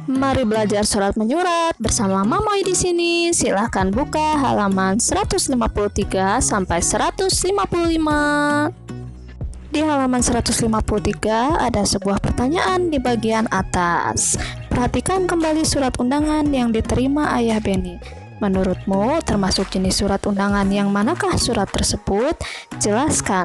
Mari belajar surat menyurat bersama Mamoy di sini. Silahkan buka halaman 153 sampai 155. Di halaman 153 ada sebuah pertanyaan di bagian atas. Perhatikan kembali surat undangan yang diterima Ayah Beni. Menurutmu termasuk jenis surat undangan yang manakah surat tersebut? Jelaskan.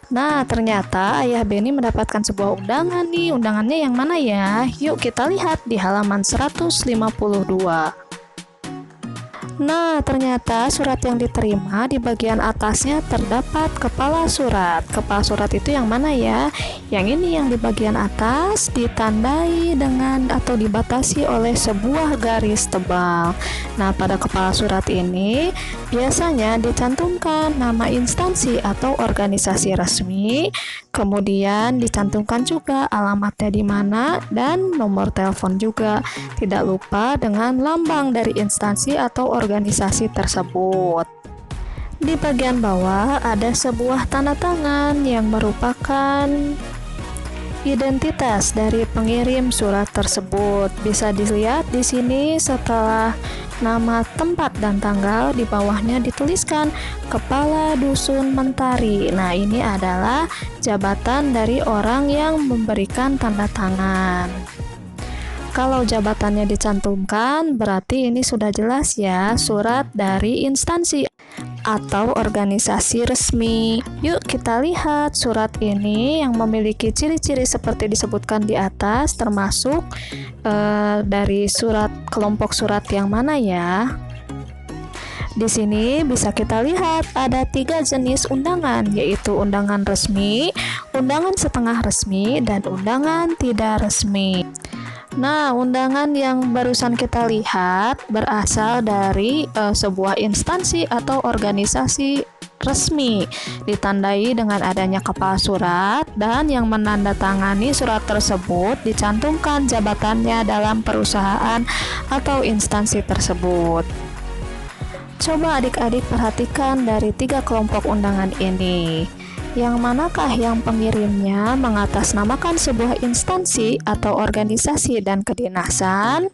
Nah, ternyata Ayah Beni mendapatkan sebuah undangan nih. Undangannya yang mana ya? Yuk kita lihat di halaman 152. Nah, ternyata surat yang diterima di bagian atasnya terdapat kepala surat. Kepala surat itu yang mana ya? Yang ini yang di bagian atas ditandai dengan atau dibatasi oleh sebuah garis tebal. Nah, pada kepala surat ini biasanya dicantumkan nama instansi atau organisasi resmi, kemudian dicantumkan juga alamatnya di mana dan nomor telepon juga. Tidak lupa dengan lambang dari instansi atau organisasi tersebut. Di bagian bawah ada sebuah tanda tangan yang merupakan identitas dari pengirim surat tersebut. Bisa dilihat di sini setelah nama, tempat, dan tanggal, di bawahnya dituliskan Kepala Dusun Mentari. Nah, ini adalah jabatan dari orang yang memberikan tanda tangan. Kalau jabatannya dicantumkan, berarti ini sudah jelas ya, surat dari instansi atau organisasi resmi. Yuk kita lihat surat ini yang memiliki ciri-ciri seperti disebutkan di atas, termasuk dari surat kelompok surat yang mana ya? Di sini bisa kita lihat ada 3 jenis undangan, yaitu undangan resmi, undangan setengah resmi, dan undangan tidak resmi. Nah, undangan yang barusan kita lihat berasal dari sebuah instansi atau organisasi resmi, ditandai dengan adanya kepala surat, dan yang menandatangani surat tersebut dicantumkan jabatannya dalam perusahaan atau instansi tersebut. Coba adik-adik perhatikan dari 3 kelompok undangan ini. Yang manakah yang pengirimnya mengatasnamakan sebuah instansi atau organisasi dan kedinasan?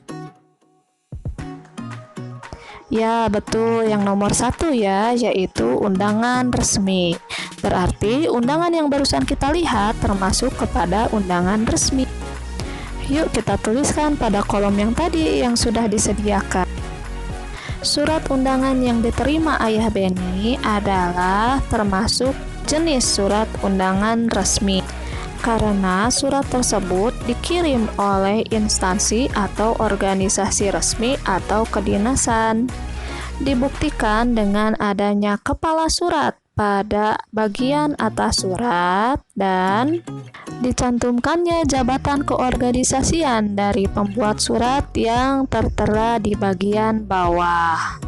Ya, betul, yang nomor 1 ya, yaitu undangan resmi. Berarti undangan yang barusan kita lihat termasuk kepada undangan resmi. Yuk kita tuliskan pada kolom yang tadi yang sudah disediakan. Surat undangan yang diterima Ayah Beni adalah termasuk jenis surat undangan resmi, karena surat tersebut dikirim oleh instansi atau organisasi resmi atau kedinasan. Dibuktikan dengan adanya kepala surat pada bagian atas surat dan dicantumkannya jabatan keorganisasian dari pembuat surat yang tertera di bagian bawah.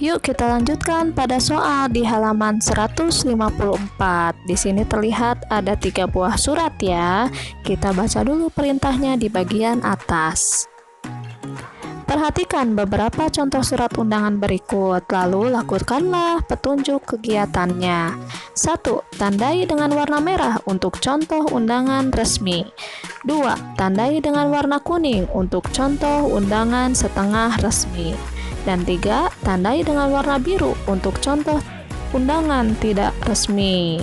Yuk kita lanjutkan pada soal di halaman 154. Di sini terlihat ada 3 buah surat ya. Kita baca dulu perintahnya di bagian atas. Perhatikan beberapa contoh surat undangan berikut, lalu lakukanlah petunjuk kegiatannya. 1. Tandai dengan warna merah untuk contoh undangan resmi. 2. Tandai dengan warna kuning untuk contoh undangan setengah resmi. Dan 3. Tandai dengan warna biru untuk contoh undangan tidak resmi.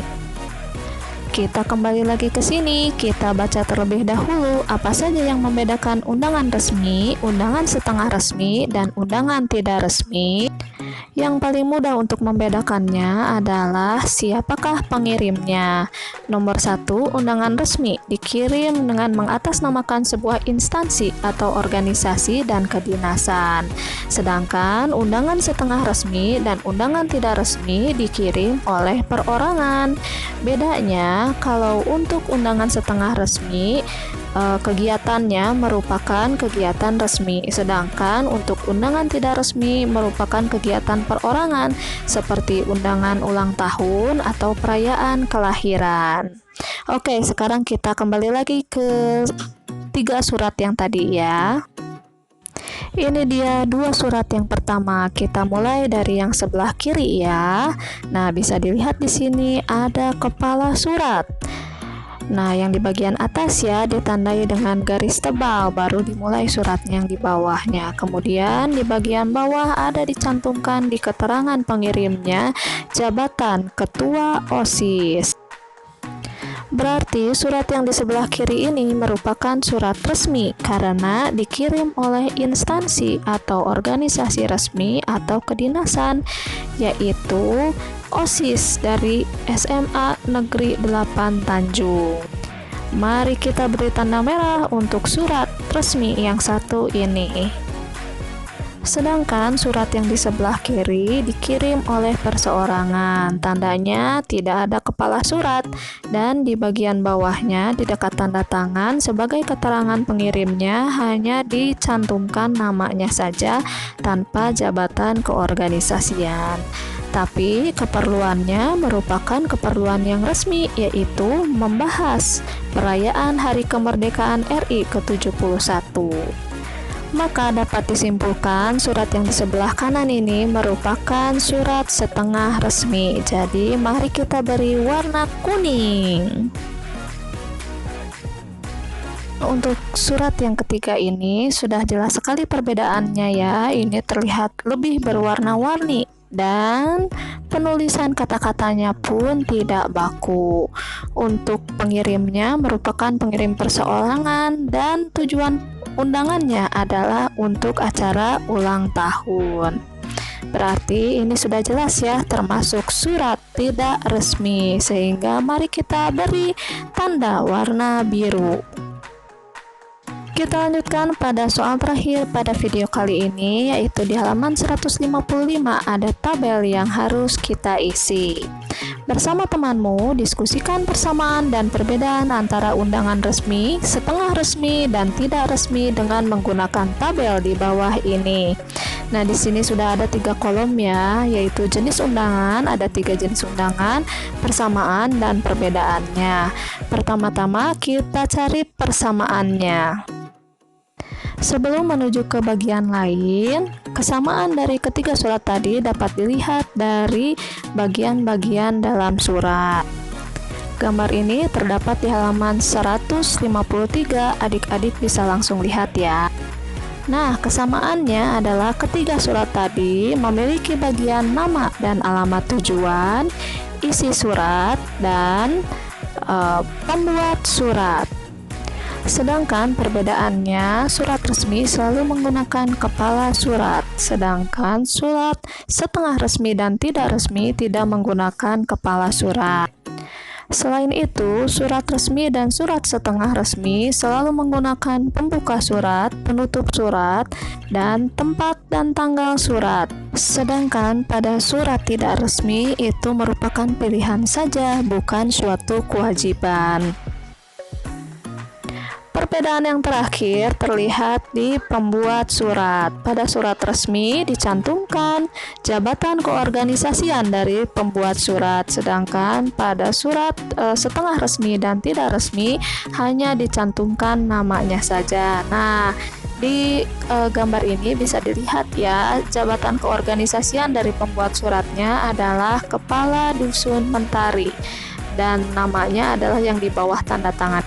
Kita kembali lagi ke sini, kita baca terlebih dahulu apa saja yang membedakan undangan resmi, undangan setengah resmi, dan undangan tidak resmi. Yang paling mudah untuk membedakannya adalah siapakah pengirimnya. Nomor 1, undangan resmi dikirim dengan mengatasnamakan sebuah instansi atau organisasi dan kedinasan. Sedangkan undangan setengah resmi dan undangan tidak resmi dikirim oleh perorangan. Bedanya, kalau untuk undangan setengah resmi, kegiatannya merupakan kegiatan resmi, sedangkan untuk undangan tidak resmi merupakan kegiatan perorangan seperti undangan ulang tahun atau perayaan kelahiran. Oke, sekarang kita kembali lagi ke 3 surat yang tadi ya. Ini dia 2 surat yang pertama. Kita mulai dari yang sebelah kiri ya. Nah, bisa dilihat di sini ada kepala surat. Nah, yang di bagian atas ya ditandai dengan garis tebal, baru dimulai surat yang di bawahnya. Kemudian di bagian bawah ada dicantumkan di keterangan pengirimnya jabatan Ketua OSIS. Berarti surat yang di sebelah kiri ini merupakan surat resmi karena dikirim oleh instansi atau organisasi resmi atau kedinasan, yaitu OSIS dari SMA Negeri 8 Tanjung. Mari kita beri tanda merah untuk surat resmi yang satu ini. Sedangkan surat yang di sebelah kiri dikirim oleh perseorangan. Tandanya tidak ada kepala surat dan di bagian bawahnya di dekat tanda tangan sebagai keterangan pengirimnya hanya dicantumkan namanya saja tanpa jabatan keorganisasian. Tapi keperluannya merupakan keperluan yang resmi, yaitu membahas perayaan Hari Kemerdekaan RI ke-71. Maka dapat disimpulkan surat yang di sebelah kanan ini merupakan surat setengah resmi. Jadi mari kita beri warna kuning. Untuk surat yang ketiga ini sudah jelas sekali perbedaannya ya. Ini terlihat lebih berwarna-warni dan penulisan kata-katanya pun tidak baku. Untuk pengirimnya merupakan pengirim perseorangan dan tujuan undangannya adalah untuk acara ulang tahun. Berarti ini sudah jelas ya, termasuk surat tidak resmi, sehingga mari kita beri tanda warna biru. Kita lanjutkan pada soal terakhir pada video kali ini, yaitu di halaman 155 ada tabel yang harus kita isi. Bersama temanmu, diskusikan persamaan dan perbedaan antara undangan resmi, setengah resmi, dan tidak resmi dengan menggunakan tabel di bawah ini. Nah, di sini sudah ada 3 kolom ya, yaitu jenis undangan, ada 3 jenis undangan, persamaan, dan perbedaannya. Pertama-tama kita cari persamaannya. Sebelum menuju ke bagian lain, kesamaan dari ketiga surat tadi dapat dilihat dari bagian-bagian dalam surat. Gambar ini terdapat di halaman 153, adik-adik bisa langsung lihat ya. Nah, kesamaannya adalah ketiga surat tadi memiliki bagian nama dan alamat tujuan, isi surat, dan pembuat surat. Sedangkan perbedaannya, surat resmi selalu menggunakan kepala surat, sedangkan surat setengah resmi dan tidak resmi tidak menggunakan kepala surat. Selain itu, surat resmi dan surat setengah resmi selalu menggunakan pembuka surat, penutup surat, dan tempat dan tanggal surat. Sedangkan pada surat tidak resmi itu merupakan pilihan saja, bukan suatu kewajiban. Perbedaan yang terakhir terlihat di pembuat surat. Pada surat resmi dicantumkan jabatan keorganisasian dari pembuat surat, sedangkan pada surat setengah resmi dan tidak resmi hanya dicantumkan namanya saja. Nah, di gambar ini bisa dilihat ya, jabatan keorganisasian dari pembuat suratnya adalah Kepala Dusun Mentari dan namanya adalah yang di bawah tanda tangan.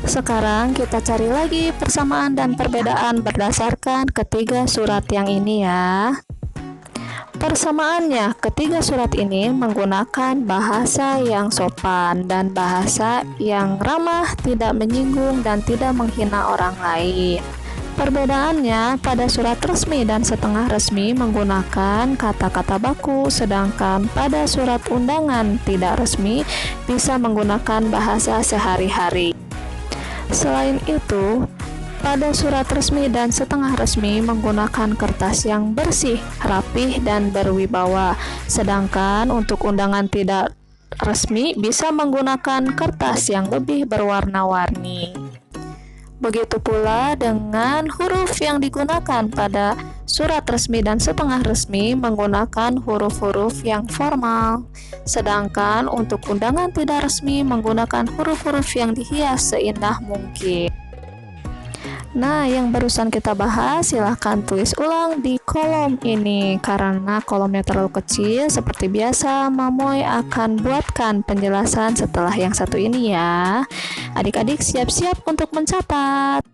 Sekarang kita cari lagi persamaan dan perbedaan berdasarkan ketiga surat yang ini ya. Persamaannya, ketiga surat ini menggunakan bahasa yang sopan dan bahasa yang ramah, tidak menyinggung dan tidak menghina orang lain. Perbedaannya, pada surat resmi dan setengah resmi menggunakan kata-kata baku, sedangkan pada surat undangan tidak resmi bisa menggunakan bahasa sehari-hari. Selain itu, pada surat resmi dan setengah resmi menggunakan kertas yang bersih, rapih, dan berwibawa. Sedangkan untuk undangan tidak resmi bisa menggunakan kertas yang lebih berwarna-warni. Begitu pula dengan huruf yang digunakan pada surat resmi dan setengah resmi menggunakan huruf-huruf yang formal. Sedangkan untuk undangan tidak resmi menggunakan huruf-huruf yang dihias seindah mungkin. Nah, yang barusan kita bahas, silahkan tulis ulang di kolom ini. Karena kolomnya terlalu kecil, seperti biasa, Mamoy akan buatkan penjelasan setelah yang satu ini ya. Adik-adik siap-siap untuk mencatat.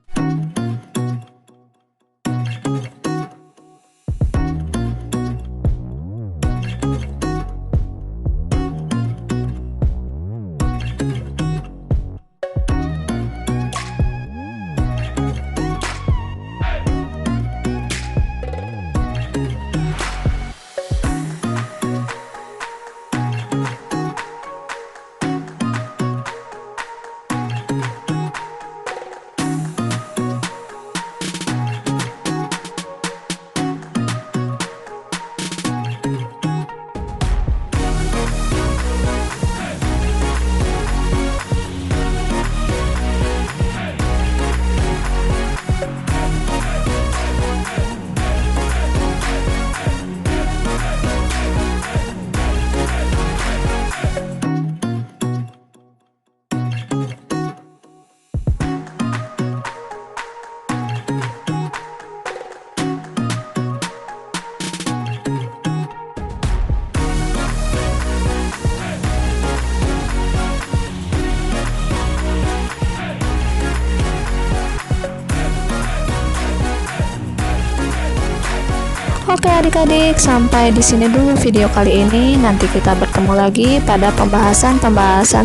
Oke adik-adik, sampai di sini dulu video kali ini. Nanti kita bertemu lagi pada pembahasan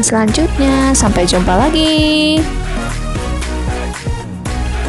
selanjutnya. Sampai jumpa lagi.